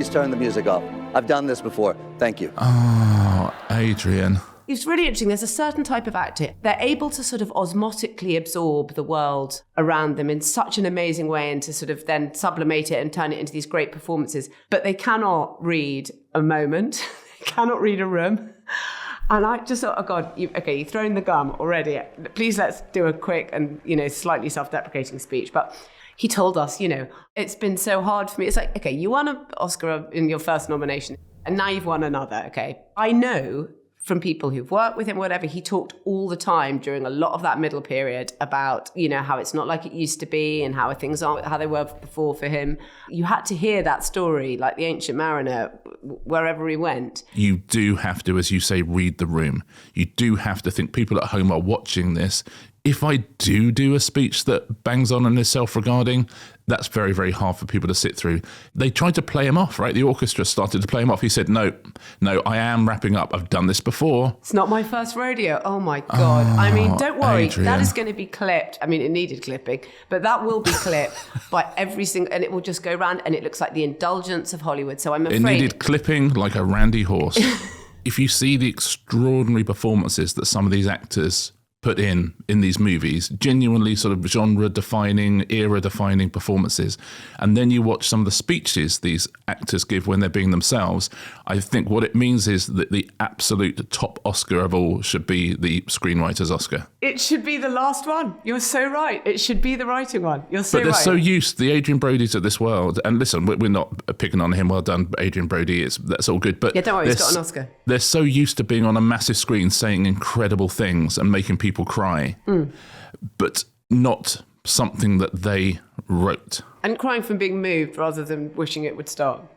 please turn the music off. I've done this before. Thank you. Oh, Adrien. It's really interesting. There's a certain type of actor. They're able to sort of osmotically absorb the world around them in such an amazing way and to sort of then sublimate it and turn it into these great performances. But they cannot read a moment. They cannot read a room. And I just thought, oh God, you've thrown the gum already. Please let's do a quick and, slightly self-deprecating speech. But he told us, it's been so hard for me. It's like, okay, you won an Oscar in your first nomination and now you've won another, okay? I know from people who've worked with him, whatever, he talked all the time during a lot of that middle period about, how it's not like it used to be and how things aren't how they were before for him. You had to hear that story, like the Ancient Mariner, wherever he went. You do have to, as you say, read the room. You do have to think people at home are watching this. If I do a speech that bangs on and is self-regarding, that's very, very hard for people to sit through. They tried to play him off, right? The orchestra started to play him off. He said, no, I am wrapping up. I've done this before. It's not my first rodeo. Oh, my God. Don't worry. Adrien. That is going to be clipped. It needed clipping, but that will be clipped by every single, and it will just go around and it looks like the indulgence of Hollywood. So I'm afraid. It needed clipping like a randy horse. If you see the extraordinary performances that some of these actors put in these movies, genuinely sort of genre-defining, era-defining performances. And then you watch some of the speeches these actors give when they're being themselves. I think what it means is that the absolute top Oscar of all should be the Screenwriter's Oscar. It should be the last one. You're so right. It should be the writing one. You're so right. But they're so used, the Adrien Brodys of this world, and listen, we're not picking on him. Well done, Adrien Brody. That's all good. But yeah, don't worry, he's got an Oscar. They're so used to being on a massive screen saying incredible things and making people cry, but not something that they wrote. And crying from being moved rather than wishing it would stop.